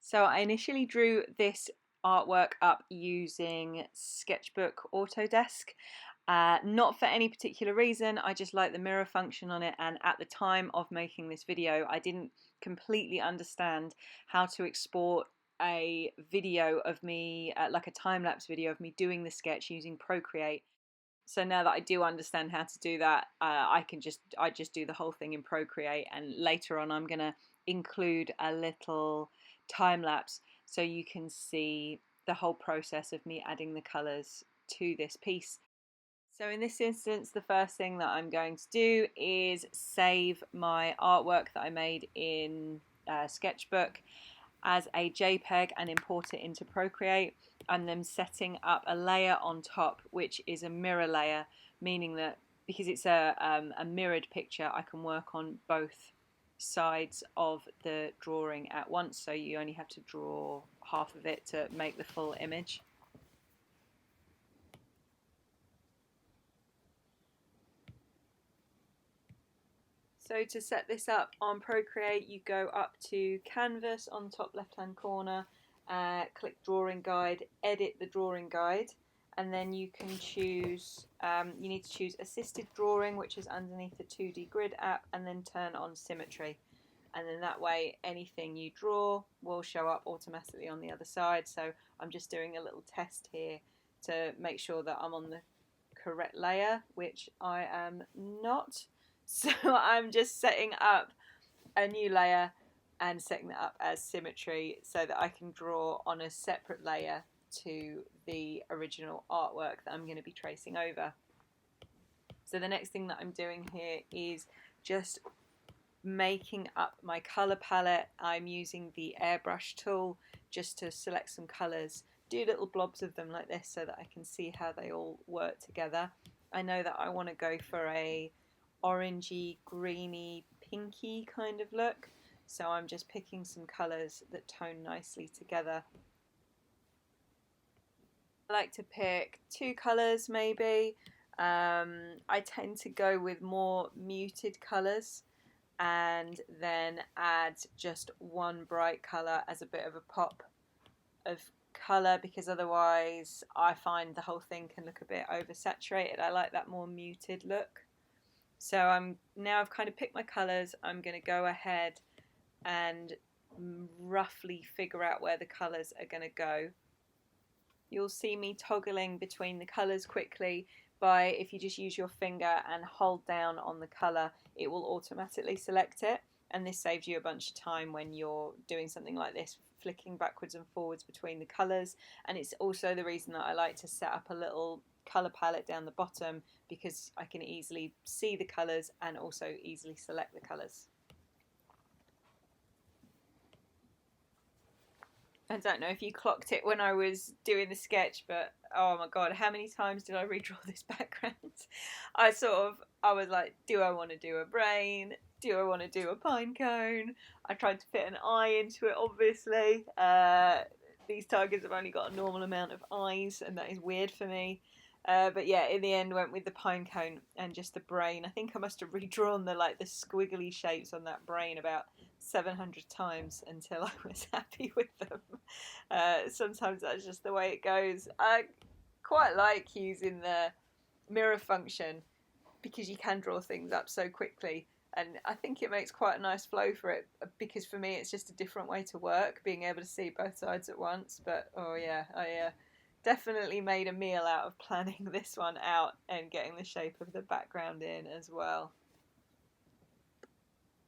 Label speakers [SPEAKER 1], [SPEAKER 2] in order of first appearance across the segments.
[SPEAKER 1] So I initially drew this artwork up using Sketchbook Autodesk. Not for any particular reason, I just like the mirror function on it, and at the time of making this video I didn't completely understand how to export a video of me, like a time-lapse video of me doing the sketch using Procreate. So now that I do understand how to do that, I just do the whole thing in Procreate, and later on I'm gonna include a little time lapse so you can see the whole process of me adding the colors to this piece. So in this instance, the first thing that I'm going to do is save my artwork that I made in Sketchbook as a JPEG and import it into Procreate. I'm then setting up a layer on top, which is a mirror layer, meaning that because it's a mirrored picture, I can work on both sides of the drawing at once, so you only have to draw half of it to make the full image. So to set this up on Procreate, you go up to Canvas on top left hand corner, click Drawing Guide, edit the drawing guide, and then you can choose, you need to choose Assisted Drawing, which is underneath the 2D Grid app, and then turn on Symmetry. And then that way anything you draw will show up automatically on the other side. So I'm just doing a little test here to make sure that I'm on the correct layer, which I am not. So I'm just setting up a new layer and setting that up as symmetry so that I can draw on a separate layer to the original artwork that I'm going to be tracing over. So the next thing that I'm doing here is just making up my colour palette. I'm using the airbrush tool just to select some colours, do little blobs of them like this so that I can see how they all work together. I know that I want to go for a orangey, greeny, pinky kind of look, so I'm just picking some colours that tone nicely together. I like to pick two colours maybe. I tend to go with more muted colours and then add just one bright colour as a bit of a pop of colour, because otherwise I find the whole thing can look a bit oversaturated. I like that more muted look. So I've kind of picked my colours. I'm going to go ahead and roughly figure out where the colours are going to go. You'll see me toggling between the colours quickly by, if you just use your finger and hold down on the colour, it will automatically select it, and this saves you a bunch of time when you're doing something like this, flicking backwards and forwards between the colours. And it's also the reason that I like to set up a little colour palette down the bottom, because I can easily see the colours and also easily select the colours. I don't know if you clocked it when I was doing the sketch, but oh my god, how many times did I redraw this background? I was like, do I want to do a brain? Do I want to do a pine cone? I tried to fit an eye into it, obviously. These tigers have only got a normal amount of eyes, and that is weird for me. But yeah, in the end went with the pine cone and just the brain. I think I must have redrawn the squiggly shapes on that brain about 700 times until I was happy with them. Sometimes that's just the way it goes. I quite like using the mirror function because you can draw things up so quickly, and I think it makes quite a nice flow for it, because for me it's just a different way to work, being able to see both sides at once. But oh yeah, I definitely made a meal out of planning this one out and getting the shape of the background in as well.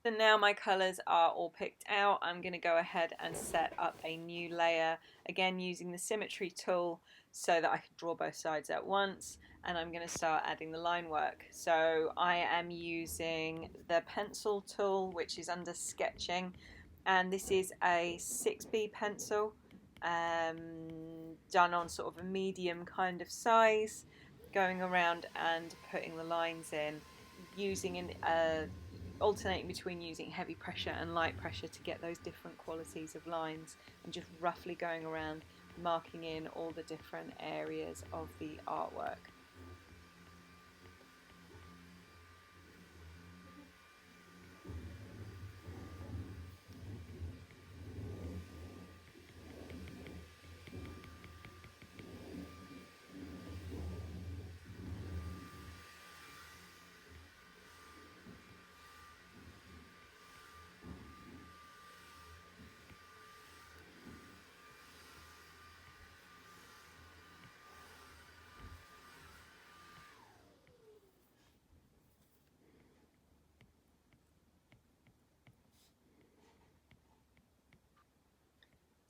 [SPEAKER 1] So now my colours are all picked out, I'm going to go ahead and set up a new layer, again using the symmetry tool so that I can draw both sides at once, and I'm going to start adding the line work. So I am using the pencil tool, which is under sketching, and this is a 6B pencil, done on sort of a medium kind of size, going around and putting the lines in, using alternating between using heavy pressure and light pressure to get those different qualities of lines, and just roughly going around marking in all the different areas of the artwork.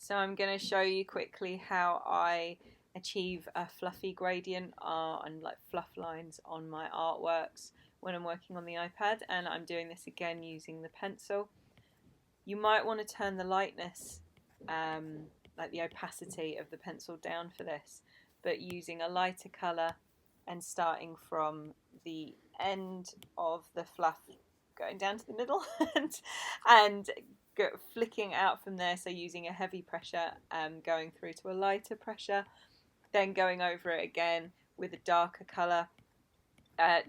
[SPEAKER 1] So I'm going to show you quickly how I achieve a fluffy gradient and like fluff lines on my artworks when I'm working on the iPad, and I'm doing this again using the pencil. You might want to turn the lightness, like the opacity of the pencil down for this, but using a lighter colour and starting from the end of the fluff going down to the middle and flicking out from there, so using a heavy pressure going through to a lighter pressure, then going over it again with a darker colour.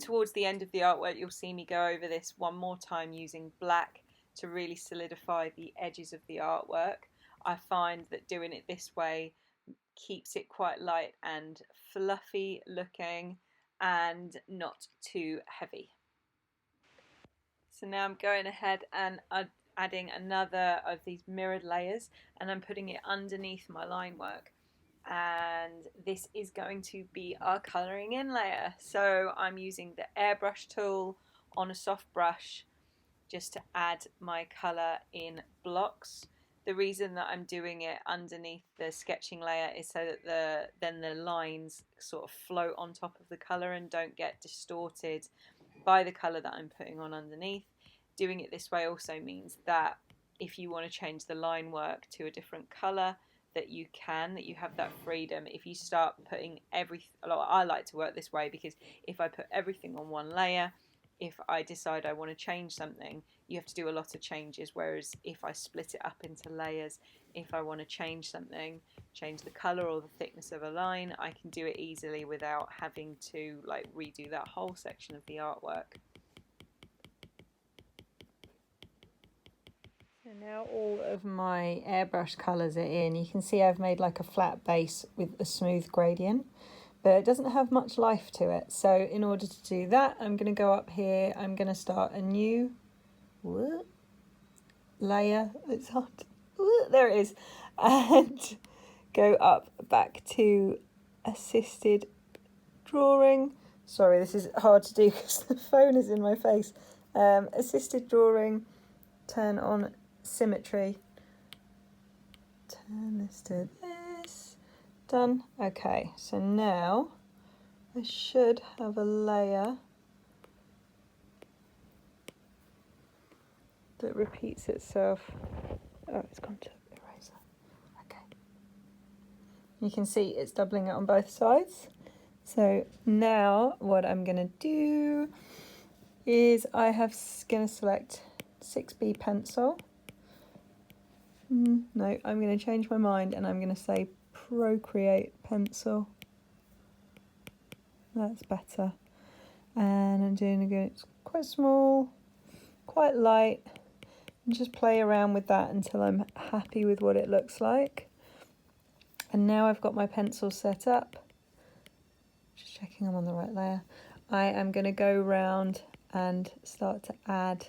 [SPEAKER 1] Towards the end of the artwork you'll see me go over this one more time using black to really solidify the edges of the artwork. I find that doing it this way keeps it quite light and fluffy looking and not too heavy. So now I'm going ahead and adding another of these mirrored layers, and I'm putting it underneath my line work. And this is going to be our colouring in layer. So I'm using the airbrush tool on a soft brush just to add my colour in blocks. The reason that I'm doing it underneath the sketching layer is so that then the lines sort of float on top of the colour and don't get distorted by the colour that I'm putting on underneath. Doing it this way also means that if you want to change the line work to a different colour, that you have that freedom. If you start putting everything, I like to work this way because if I put everything on one layer, if I decide I want to change something, you have to do a lot of changes, whereas if I split it up into layers, if I want to change something, change the colour or the thickness of a line, I can do it easily without having to like redo that whole section of the artwork. So now all of my airbrush colours are in. You can see I've made like a flat base with a smooth gradient, but it doesn't have much life to it. So in order to do that, I'm going to go up here, I'm going to start a new layer. It's hard. There it is. And go up back to assisted drawing. Sorry, this is hard to do because the phone is in my face. Assisted drawing, turn on symmetry, turn this to this, done. Okay, so now I should have a layer that repeats itself. Oh, it's gone to eraser. Okay. You can see it's doubling it on both sides. So now what I'm going to do is I have going to select 6B pencil. No, I'm going to change my mind and I'm going to say Procreate pencil. That's better. And I'm doing again, it's quite small, quite light, and just play around with that until I'm happy with what it looks like. And now I've got my pencil set up, just checking I'm on the right layer. I am going to go round and start to add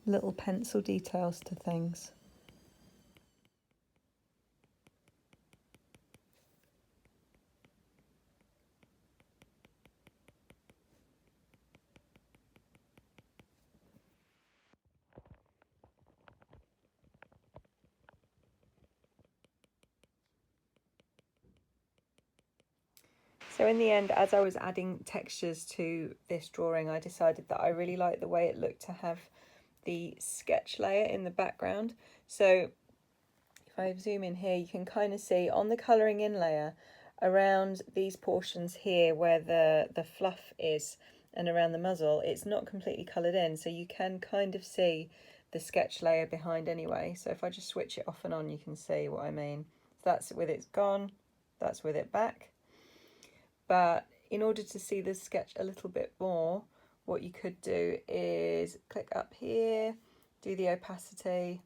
[SPEAKER 1] little pencil details to things. So in the end, as I was adding textures to this drawing, I decided that I really liked the way it looked to have the sketch layer in the background. So if I zoom in here, you can kind of see on the colouring in layer around these portions here where the fluff is and around the muzzle, it's not completely coloured in, so you can kind of see the sketch layer behind anyway. So if I just switch it off and on, you can see what I mean. So that's with it gone, that's with it back. But in order to see the sketch a little bit more, what you could do is click up here, do the opacity,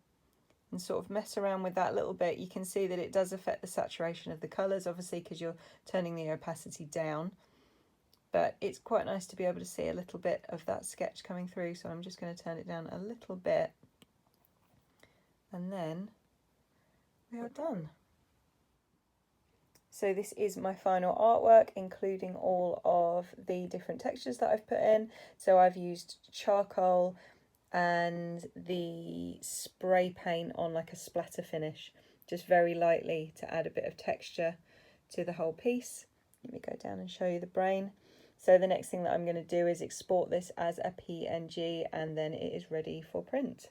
[SPEAKER 1] and sort of mess around with that a little bit. You can see that it does affect the saturation of the colours, obviously, because you're turning the opacity down. But it's quite nice to be able to see a little bit of that sketch coming through, so I'm just going to turn it down a little bit. And then we are done. So this is my final artwork, including all of the different textures that I've put in. So I've used charcoal and the spray paint on like a splatter finish just very lightly to add a bit of texture to the whole piece. Let me go down and show you the brain. So the next thing that I'm going to do is export this as a PNG, and then it is ready for print.